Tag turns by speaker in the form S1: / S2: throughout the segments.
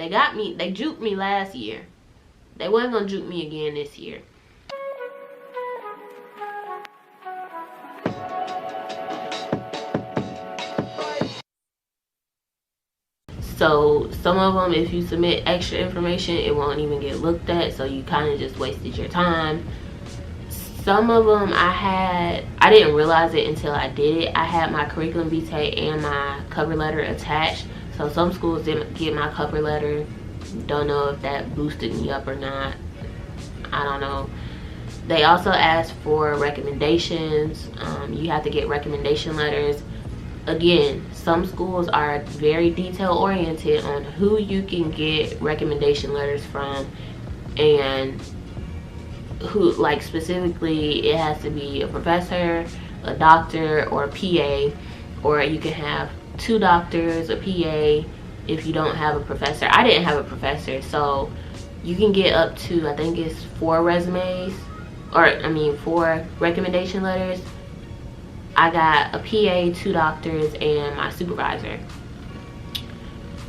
S1: They juked me last year. They wasn't gonna juke me again this year. So some of them, if you submit extra information, it won't even get looked at, so you kind of just wasted your time. Some of them I didn't realize it until I did it. I had my curriculum vitae and my cover letter attached. So some schools didn't get my cover letter. Don't know if that boosted me up or not. I don't know. They also asked for recommendations. You have to get recommendation letters. Again, some schools are very detail oriented on who you can get recommendation letters from, and who, like, specifically it has to be a professor, a doctor, or a PA, or you can have 2 doctors, a PA if you don't have a professor. I didn't have a professor, so you can get up to, I think it's 4 resumes, or I mean 4 recommendation letters. I got a PA, 2 doctors, and my supervisor.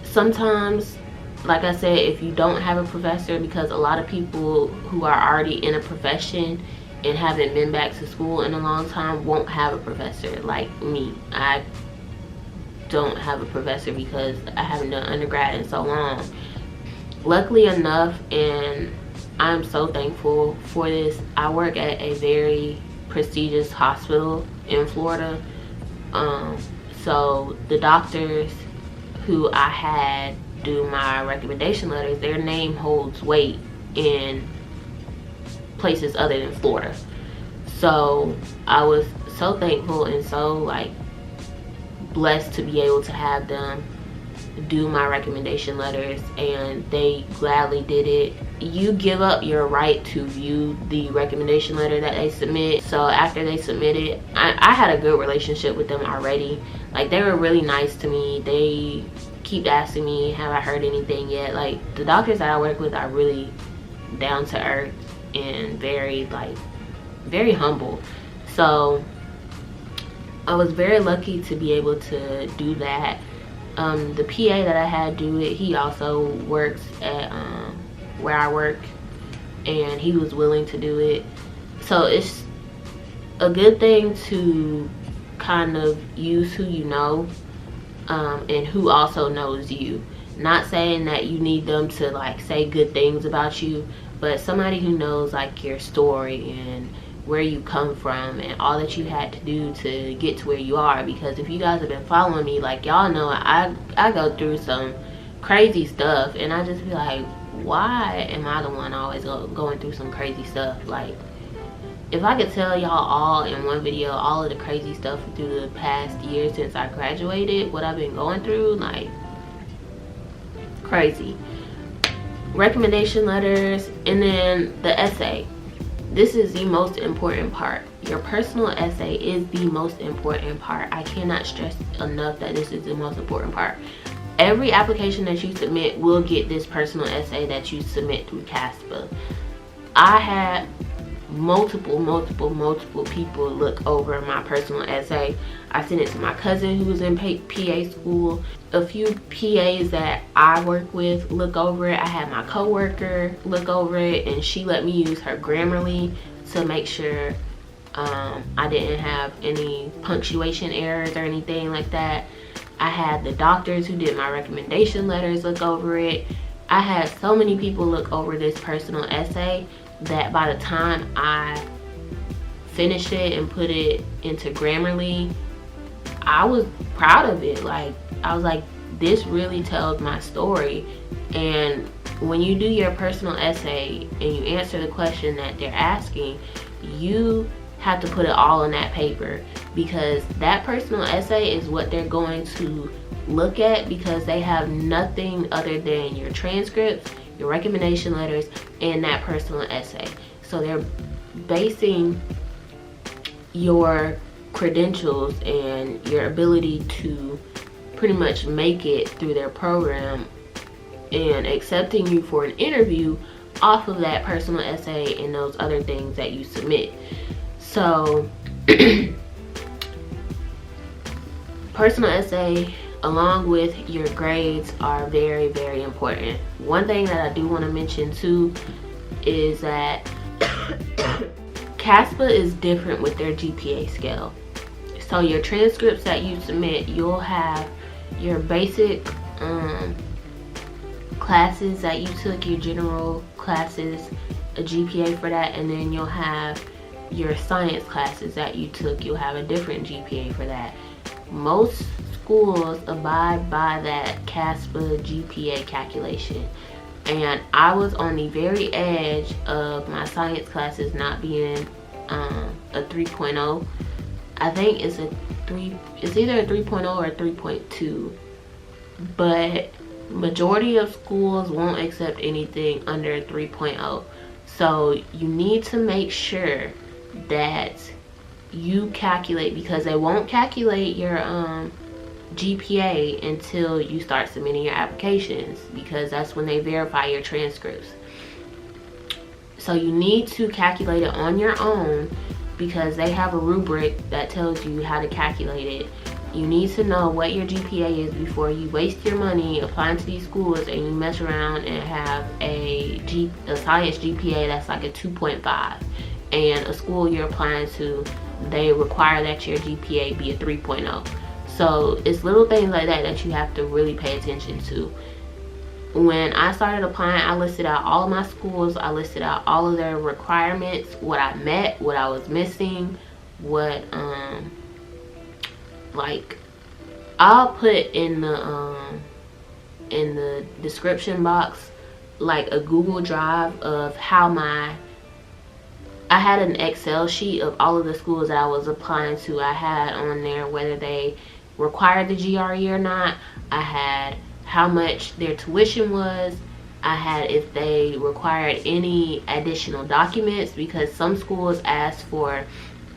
S1: Sometimes, like I said, if you don't have a professor, because a lot of people who are already in a profession and haven't been back to school in a long time won't have a professor. Like me, I don't have a professor because I haven't done undergrad in so long. Luckily enough, and I'm so thankful for this, I work at a very prestigious hospital in Florida. So the doctors who I had do my recommendation letters, their name holds weight in places other than Florida. So I was so thankful and so like blessed to be able to have them do my recommendation letters, and they gladly did it. You give up your right to view the recommendation letter that they submit. So after they submitted, I had a good relationship with them already. Like, they were really nice to me. They keep asking me, have I heard anything yet? Like, the doctors that I work with are really down to earth and very humble. So I was very lucky to be able to do that. The PA that I had do it, he also works at where I work, and he was willing to do it. So it's a good thing to kind of use who you know, and who also knows you. Not saying that you need them to like say good things about you, but somebody who knows like your story and where you come from and all that you had to do to get to where you are. Because if you guys have been following me, like, y'all know I go through some crazy stuff, and I just be like, why am I the one always going through some crazy stuff? Like, if I could tell y'all all in one video all of the crazy stuff through the past year since I graduated, what I've been going through, like, crazy. Recommendation letters, and then the essay. This is the most important part. Your personal essay is the most important part. I cannot stress enough that this is the most important part. Every application that you submit will get this personal essay that you submit through CASPA. I had multiple people look over my personal essay. I sent it to my cousin who was in PA school. A few PAs that I work with look over it. I had my coworker look over it, and she let me use her Grammarly to make sure I didn't have any punctuation errors or anything like that. I had the doctors who did my recommendation letters look over it. I had so many people look over this personal essay that by the time I finished it and put it into Grammarly, I was proud of it. Like, I was like, this really tells my story. And when you do your personal essay and you answer the question that they're asking, you have to put it all on that paper, because that personal essay is what they're going to look at, because they have nothing other than your transcripts, your recommendation letters, and that personal essay. So they're basing your credentials and your ability to pretty much make it through their program and accepting you for an interview off of that personal essay and those other things that you submit. So personal essay, along with your grades, are very, very important. One thing that I do want to mention too is that CASPA is different with their GPA scale. So your transcripts that you submit, you'll have your basic classes that you took, your general classes, a GPA for that, and then you'll have your science classes that you took, you'll have a different GPA for that. Most schools abide by that CASPA GPA calculation, and I was on the very edge of my science classes not being a 3.0. I think it's either a 3.0 or a 3.2, but majority of schools won't accept anything under 3.0. So you need to make sure that you calculate, because they won't calculate your GPA until you start submitting your applications, because that's when they verify your transcripts. So you need to calculate it on your own, because they have a rubric that tells you how to calculate it. You need to know what your GPA is before you waste your money applying to these schools and you mess around and have a science GPA that's like a 2.5, and a school you're applying to, they require that your GPA be a 3.0. So it's little things like that that you have to really pay attention to. When I started applying, I listed out all of my schools, I listed out all of their requirements, what I met, what I was missing, what like, I'll put in the description box like a Google Drive of how I had an Excel sheet of all of the schools that I was applying to. I had on there whether they required the GRE or not. I had how much their tuition was. I had if they required any additional documents, because some schools ask for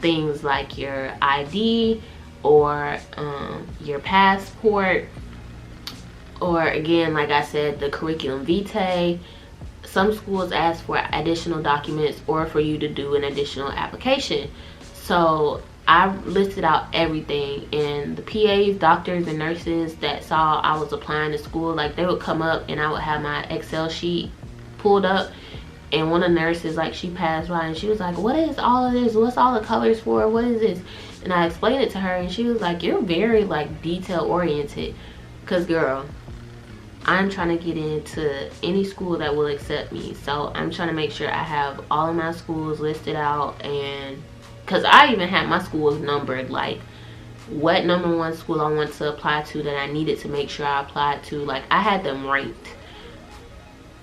S1: things like your ID or your passport, or again, like I said, the curriculum vitae. Some schools ask for additional documents or for you to do an additional application. So I listed out everything, and the PAs, doctors, and nurses that saw I was applying to school, like, they would come up and I would have my Excel sheet pulled up, and one of the nurses, like, she passed by and she was like, what is all of this? What's all the colors for? What is this? And I explained it to her, and she was like, you're very, like, detail oriented. Because, girl, I'm trying to get into any school that will accept me. So I'm trying to make sure I have all of my schools listed out, and because I even had my schools numbered, like what number one school I want to apply to that I needed to make sure I applied to. Like, I had them ranked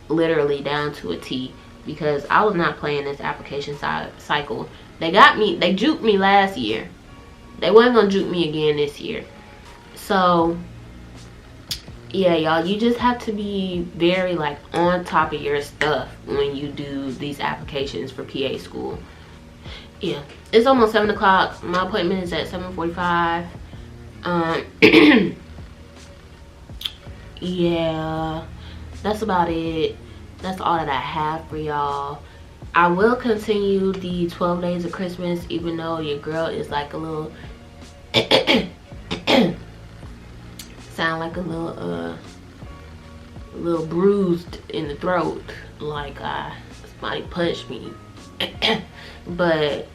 S1: literally down to a T, because I was not playing this application cycle. They juked me last year. They wasn't gonna juke me again this year. So yeah, y'all, you just have to be very, like, on top of your stuff when you do these applications for PA school. Yeah, it's almost 7 o'clock. My appointment is at 7:45. Yeah, that's about it. That's all that I have for y'all. I will continue the 12 days of Christmas, even though your girl is like a little sound like a little bruised in the throat, like somebody punched me. But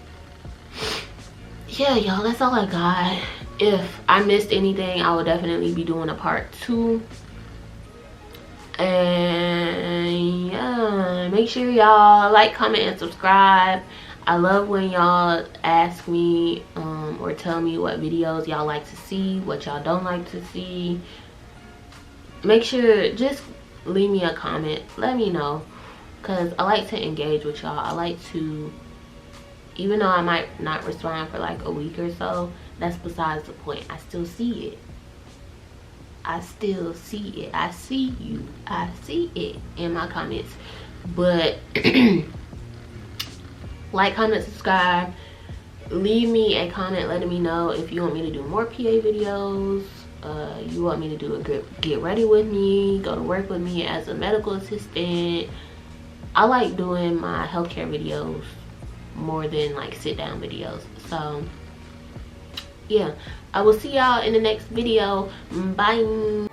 S1: yeah, y'all, that's all I got. If I missed anything, I will definitely be doing a part 2. And yeah, make sure y'all like, comment, and subscribe. I love when y'all ask me or tell me what videos y'all like to see, what y'all don't like to see. Make sure, just leave me a comment, let me know, because I like to engage with y'all. I like to, even though I might not respond for like a week or so, that's besides the point. I still see it. I still see it. I see you. I see it in my comments. But like, comment, subscribe. Leave me a comment letting me know if you want me to do more PA videos. You want me to do a get ready with me, go to work with me as a medical assistant. I like doing my healthcare videos more than like sit down videos. So yeah, I will see y'all in the next video. Bye.